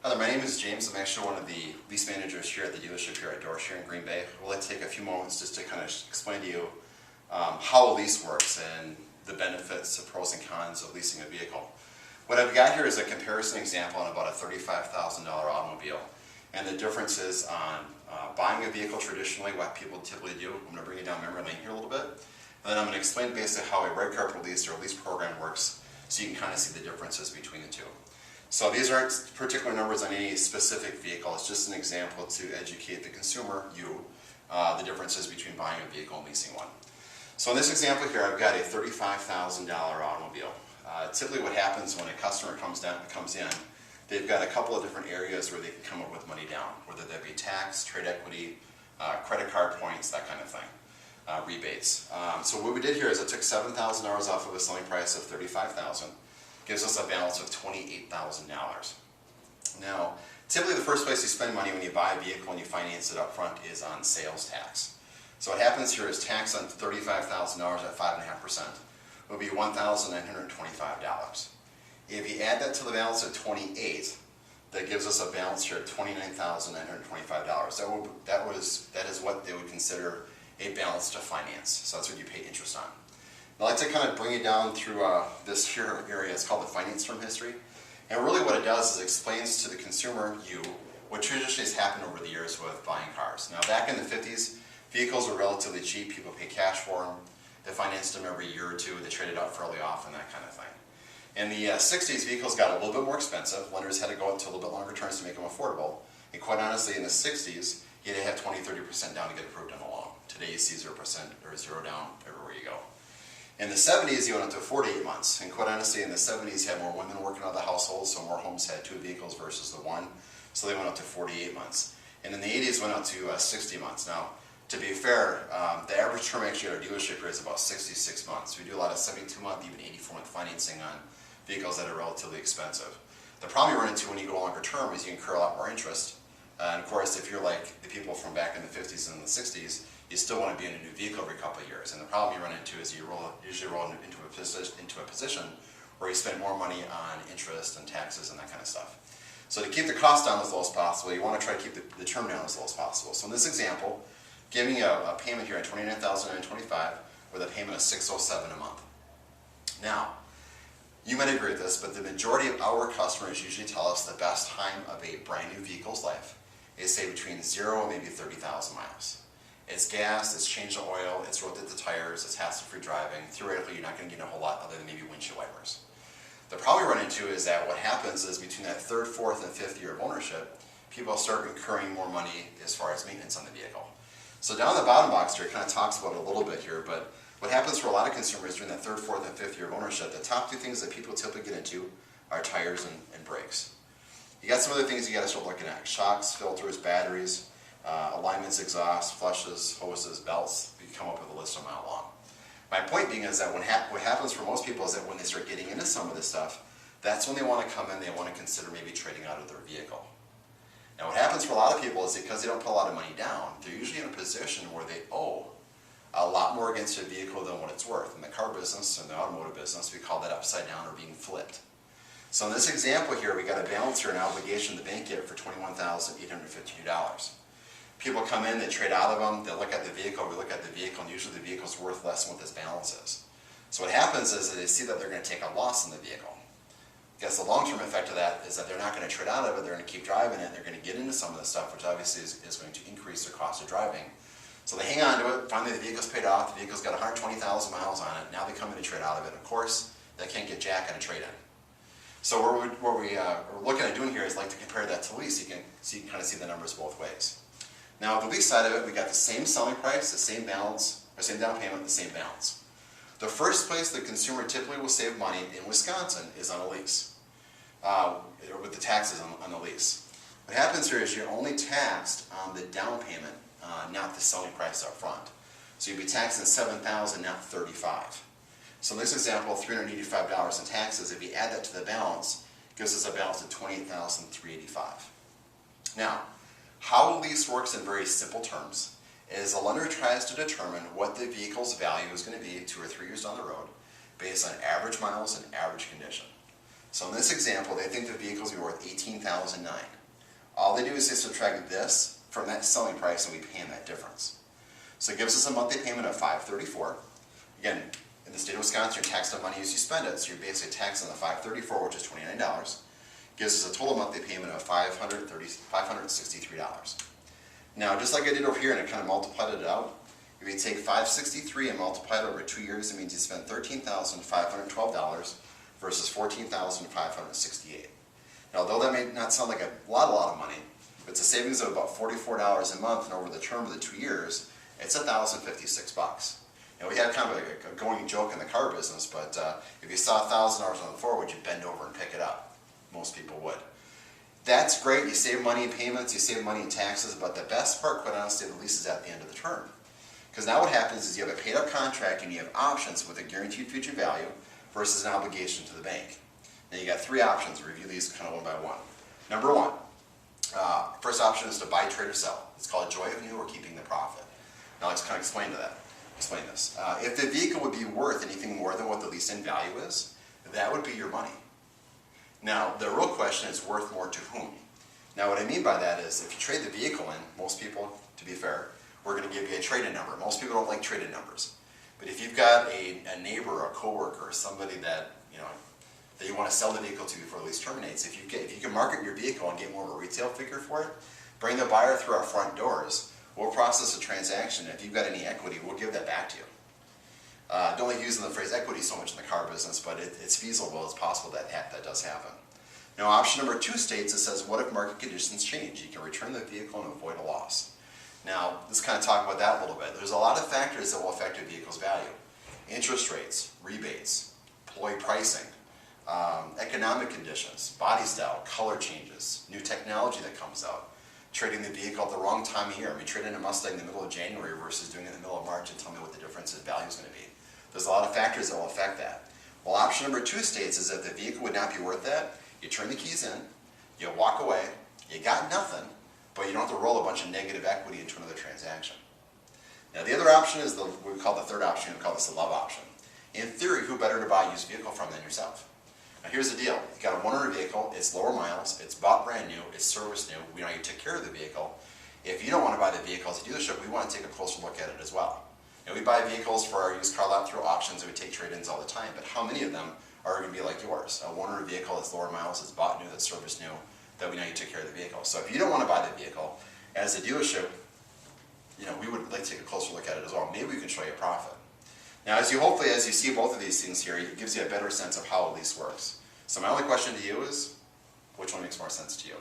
Hi there, my name is James. I'm actually one of the lease managers here at the dealership here at Dorsch here in Green Bay. We'd like to take a few moments just to kind of explain to you how a lease works and the benefits, the pros and cons of leasing a vehicle. What I've got here is a comparison example on about a $35,000 automobile, and the differences on buying a vehicle traditionally, what people typically do. I'm going to bring you down memory lane here a little bit, and then I'm going to explain basically how a red carpet lease or a lease program works, so you can kind of see the differences between the two. So these aren't particular numbers on any specific vehicle. It's just an example to educate the consumer, the differences between buying a vehicle and leasing one. So in this example here, I've got a $35,000 automobile. Typically what happens when a customer comes in, they've got a couple of different areas where they can come up with money down, whether that be tax, trade equity, credit card points, that kind of thing, rebates. So what we did here is I took $7,000 off of a selling price of $35,000. Gives us a balance of $28,000. Now, typically the first place you spend money when you buy a vehicle and you finance it up front is on sales tax. So what happens here is tax on $35,000 at 5.5% will be $1,925. If you add that to the balance of $28,000, that gives us a balance here of $29,925. That is what they would consider a balance to finance. So that's what you pay interest on. I'd like to kind of bring you down through this here area. It's called the finance term history. And really what it does is it explains to the consumer, what traditionally has happened over the years with buying cars. Now back in the 50s, vehicles were relatively cheap. People pay cash for them. They financed them every year or two. They traded out fairly often, that kind of thing. In the 60s, vehicles got a little bit more expensive. Lenders had to go up to a little bit longer terms to make them affordable. And quite honestly, in the 60s, you had to have 20-30% down to get approved on a loan. Today you see 0% or 0 down everywhere you go. In the 70s, you went up to 48 months, and quite honestly, in the 70s, you had more women working out of the household, so more homes had 2 vehicles versus the 1, so they went up to 48 months. And in the 80s, went up to 60 months. Now, to be fair, the average term actually at our dealership here is about 66 months. We do a lot of 72-month, even 84-month financing on vehicles that are relatively expensive. The problem you run into when you go longer term is you incur a lot more interest. And of course, if you're like the people from back in the 50s and the 60s, you still want to be in a new vehicle every couple of years. And the problem you run into is you usually roll into a position where you spend more money on interest and taxes and that kind of stuff. So to keep the cost down as low as possible, you want to try to keep the term down as low as possible. So in this example, giving a payment here at $29,925 with a payment of $607 a month. Now, you might agree with this, but the majority of our customers usually tell us the best time of a brand new vehicle's life is say between 0 and maybe 30,000 miles. It's gas, it's changed the oil, it's rotated the tires, it's hassle-free driving. Theoretically, you're not going to get a whole lot other than maybe windshield wipers. The problem we run into is that what happens is between that 3rd, 4th, and 5th year of ownership, people start incurring more money as far as maintenance on the vehicle. So down the bottom box here, it kind of talks about it a little bit here, but what happens for a lot of consumers during that 3rd, 4th, and 5th year of ownership, the top 2 things that people typically get into are tires and brakes. You got some other things you got to start looking at: shocks, filters, batteries, alignments, exhaust, flushes, hoses, belts. You can come up with a list a mile long. My point being is that what happens for most people is that when they start getting into some of this stuff, that's when they want to come in, they want to consider maybe trading out of their vehicle. Now what happens for a lot of people is because they don't put a lot of money down, they're usually in a position where they owe a lot more against a vehicle than what it's worth. In the car business and the automotive business, we call that upside down or being flipped. So in this example here, we got a balance here, an obligation the bank get for $21,852. People come in, they trade out of them, they look at the vehicle, we look at the vehicle, and usually the vehicle's worth less than what this balance is. So what happens is that they see that they're going to take a loss in the vehicle. I guess the long-term effect of that is that they're not going to trade out of it, they're going to keep driving it, they're going to get into some of the stuff, which obviously is going to increase their cost of driving. So they hang on to it, finally the vehicle's paid off, the vehicle's got 120,000 miles on it, now they come in to trade out of it. Of course, they can't get jack on a trade-in. So what we are looking at doing here is like to compare that to lease, so you can kind of see the numbers both ways. Now, the lease side of it, we got the same selling price, the same balance, or same down payment, the same balance. The first place the consumer typically will save money in Wisconsin is on a lease, or with the taxes on the lease. What happens here is you're only taxed on the down payment, not the selling price up front. So you'd be taxed on $7,000, not $35,000. So in this example, $385 in taxes, if you add that to the balance, it gives us a balance of $28,385. Now, how a lease works in very simple terms is a lender tries to determine what the vehicle's value is going to be 2 or 3 years down the road based on average miles and average condition. So in this example, they think the vehicle is going to be worth $18,009. All they do is they subtract this from that selling price and we pay them that difference. So it gives us a monthly payment of $534. Again, in the state of Wisconsin, you're taxed on money as you spend it, so you're basically taxed on the $534, which is $29. Gives us a total monthly payment of $563. Now, just like I did over here and I kind of multiplied it out, if you take $563 and multiply it over 2 years, it means you spend $13,512 versus $14,568. Now, although that may not sound like a lot of money, it's a savings of about $44 a month, and over the term of the 2 years, it's $1,056. Now, we had kind of a going joke in the car business, but if you saw $1,000 on the floor, would you bend over and pick it up? Most people would. That's great. You save money in payments, you save money in taxes, but the best part, quite honestly, of the lease is at the end of the term. Because now what happens is you have a paid-up contract and you have options with a guaranteed future value versus an obligation to the bank. Now you got 3 options. We'll review these kind of one by one. Number 1, first option is to buy, trade, or sell. It's called joy of new or keeping the profit. Now let's kind of explain this. If the vehicle would be worth anything more than what the leased-in value is, that would be your money. Now the real question is worth more to whom? Now what I mean by that is if you trade the vehicle in, most people, to be fair, we're going to give you a trade-in number. Most people don't like trade-in numbers. But if you've got a neighbor or a coworker or somebody that that you want to sell the vehicle to before the lease terminates, if you can market your vehicle and get more of a retail figure for it, bring the buyer through our front doors. We'll process a transaction. If you've got any equity, we'll give that back to you. Don't like using the phrase equity so much in the car business, but it's feasible. It's possible that does happen. Now, option number 2 states, it says, what if market conditions change? You can return the vehicle and avoid a loss. Now, let's kind of talk about that a little bit. There's a lot of factors that will affect a vehicle's value. Interest rates, rebates, employee pricing, economic conditions, body style, color changes, new technology that comes out, trading the vehicle at the wrong time of year. I mean, trading a Mustang in the middle of January versus doing it in the middle of March and tell me what the difference in value is going to be. There's a lot of factors that will affect that. Well, option number 2 states is that the vehicle would not be worth that. You turn the keys in, you walk away, you got nothing, but you don't have to roll a bunch of negative equity into another transaction. Now, the other option is what we call the third option. We call this the love option. In theory, who better to buy a used vehicle from than yourself? Now, here's the deal. You've got a one-owner vehicle. It's lower miles. It's bought brand new. It's serviced new. We know you took care of the vehicle. If you don't want to buy the vehicle as a dealership, we want to take a closer look at it as well. And we buy vehicles for our used car lot through auctions, and we take trade-ins all the time. But how many of them are going to be like yours? A one-owner vehicle that's lower miles, that's bought new, that's serviced new, that we know you took care of the vehicle. So if you don't want to buy the vehicle, as a dealership, we would like to take a closer look at it as well. Maybe we can show you a profit. Now, as you see both of these things here, it gives you a better sense of how a lease works. So my only question to you is, which one makes more sense to you?